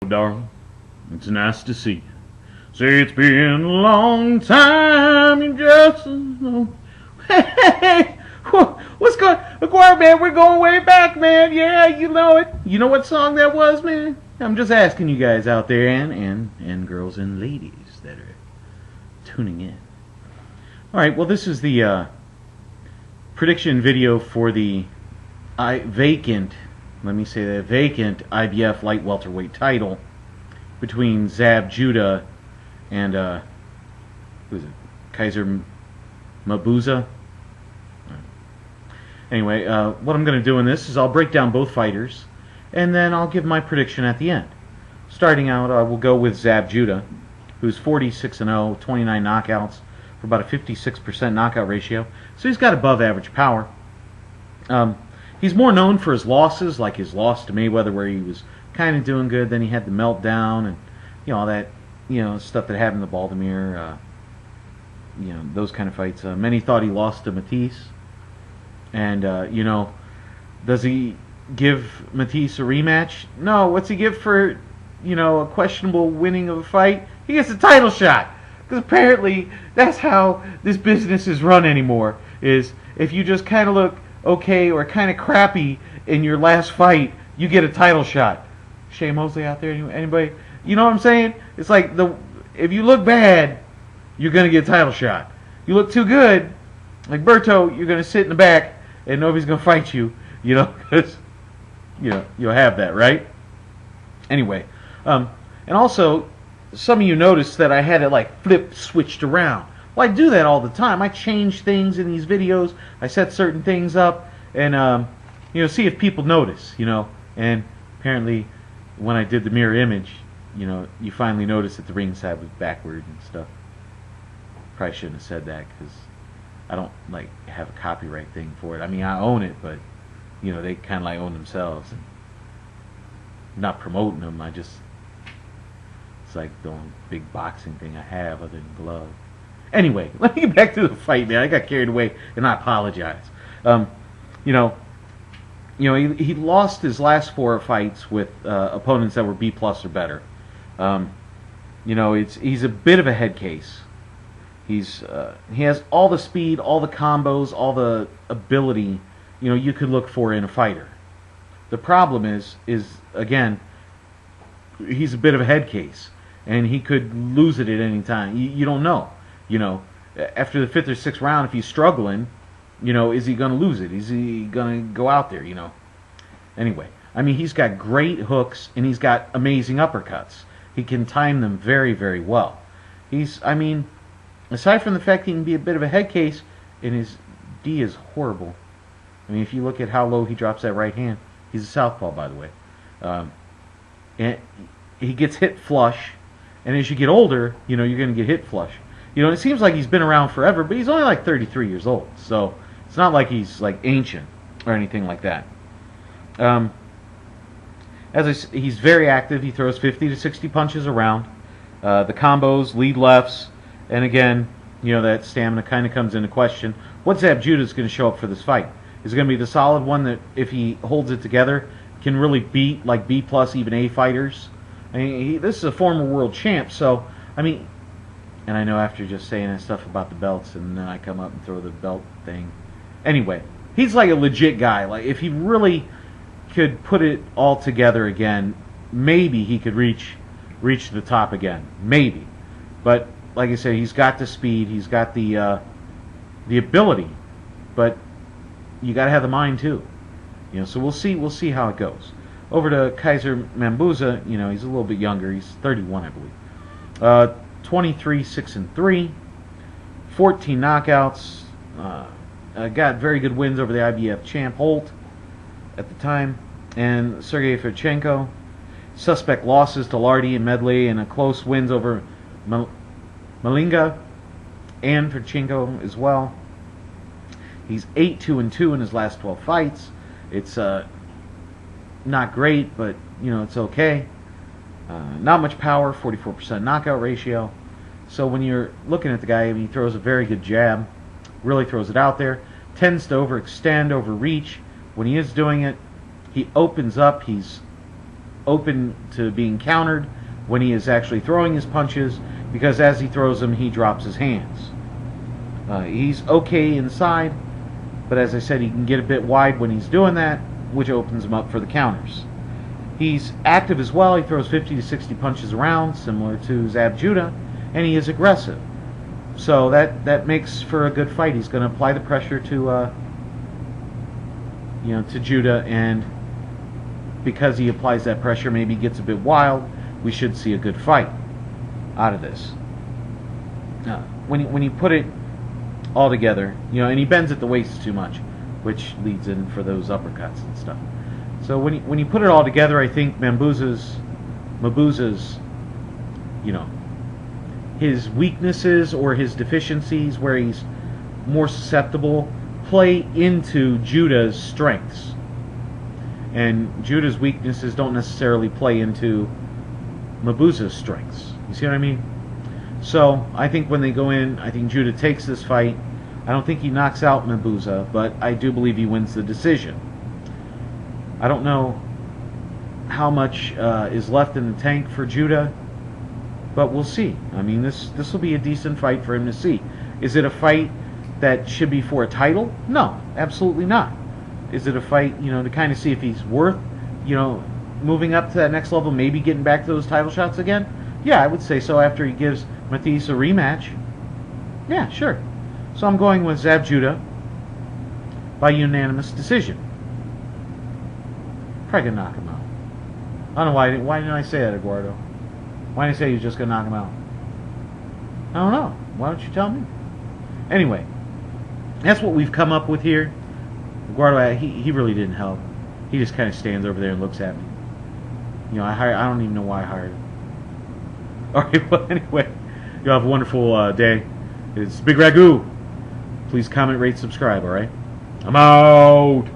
darling. It's nice to see you. Say it's been a long time, you just know. Hey, what's going on, McGuire, man? We're going way back, man. Yeah, you know it. You know what song that was, man? I'm just asking you guys out there, and girls and ladies that are tuning in. All right, well, this is the prediction video for the vacant, let me say that, vacant IBF Light Welterweight Title between Zab Judah and who is it? Kaizer Mabuza. Anyway, what I'm going to do in this is I'll break down both fighters, and then I'll give my prediction at the end. Starting out, we'll go with Zab Judah, who's 46-0, 29 knockouts for about a 56% knockout ratio. So he's got above average power. He's more known for his losses, like his loss to Mayweather, where he was kind of doing good, then he had the meltdown, and all that, stuff that happened to Baltimore. Those kind of fights. Many thought he lost to Matisse, and does he give Matisse a rematch? No. What's he give for a questionable winning of a fight? He gets a title shot, because apparently that's how this business is run anymore. Is if you just kind of look okay or kind of crappy in your last fight, you get a title shot. Shea Mosley out there, anybody? You know what I'm saying? It's like if you look bad, you're gonna get a title shot. You look too good, like Berto, you're gonna sit in the back and nobody's gonna fight you. Because you'll have that, right? Anyway, and also some of you noticed that I had it like switched around. Well, I do that all the time. I change things in these videos. I set certain things up, and see if people notice. And apparently, when I did the mirror image, you finally noticed that the ringside was backward and stuff. Probably shouldn't have said that because I don't have a copyright thing for it. I mean, I own it, but they kind of own themselves. And I'm not promoting them. It's like the only big boxing thing I have other than gloves. Anyway, let me get back to the fight, man. I got carried away, and I apologize. He lost his last 4 fights with opponents that were B+ or better. He's a bit of a head case. He has all the speed, all the combos, all the ability you could look for in a fighter. The problem is again, he's a bit of a head case, and he could lose it at any time. You don't know. After the 5th or 6th round, if he's struggling, is he going to lose it? Is he going to go out there? Anyway, I mean, he's got great hooks and he's got amazing uppercuts. He can time them very, very well. Aside from the fact he can be a bit of a head case, and his D is horrible. I mean, if you look at how low he drops that right hand, he's a southpaw, by the way. And he gets hit flush, and as you get older, you're going to get hit flush. It seems like he's been around forever, but he's only like 33 years old, so it's not like he's like ancient or anything like that. He's very active. He throws 50 to 60 punches around. The combos, lead lefts, and again, that stamina kind of comes into question. What Zab Judah is going to show up for this fight? Is it going to be the solid one that, if he holds it together, can really beat like B+, even A fighters? I mean, this is a former world champ, so and I know after just saying that stuff about the belts, and then I come up and throw the belt thing. Anyway, he's like a legit guy. Like, if he really could put it all together again, maybe he could reach the top again. Maybe. But like I said, he's got the speed, he's got the ability, but you got to have the mind too. So we'll see how it goes. Over to Kaizer Mabuza, he's a little bit younger. He's 31, I believe. 23, 6-3, 14 knockouts. Got very good wins over the IBF champ Holt at the time, and Sergey Ferchenko. Suspect losses to Lardy and Medley, and a close wins over Malinga and Ferchenko as well. He's 8-2-2 in his last 12 fights. It's not great, but it's okay. Not much power, 44% knockout ratio. So when you're looking at the guy, he throws a very good jab, really throws it out there, tends to overextend, overreach. When he is doing it, he opens up. He's open to being countered when he is actually throwing his punches, because as he throws them, he drops his hands. He's okay inside, but as I said, he can get a bit wide when he's doing that, which opens him up for the counters. He's active as well. He throws 50 to 60 punches around, similar to Zab Judah, and he is aggressive. So that makes for a good fight. He's going to apply the pressure to to Judah, and because he applies that pressure, maybe he gets a bit wild. We should see a good fight out of this. When you put it all together, and he bends at the waist too much, which leads in for those uppercuts and stuff. So when you put it all together, I think Mabuza's, his weaknesses or his deficiencies, where he's more susceptible, play into Judah's strengths, and Judah's weaknesses don't necessarily play into Mabuza's strengths. You see what I mean? So I think when they go in, I think Judah takes this fight. I don't think he knocks out Mabuza, but I do believe he wins the decision. I don't know how much is left in the tank for Judah, but we'll see. I mean, this will be a decent fight for him to see. Is it a fight that should be for a title? No, absolutely not. Is it a fight, to kind of see if he's worth, moving up to that next level, maybe getting back to those title shots again? Yeah, I would say so after he gives Matisse a rematch. Yeah, sure. So I'm going with Zab Judah by unanimous decision. Probably gonna knock him out. I don't know why didn't I say that, Eduardo? Why didn't I say you're just gonna knock him out? I don't know. Why don't you tell me? Anyway, that's what we've come up with here. Eduardo, he really didn't help. He just kind of stands over there and looks at me. I don't even know why I hired him. Alright, well, anyway, you have a wonderful day. It's Bigragu. Please comment, rate, subscribe, alright? I'm out!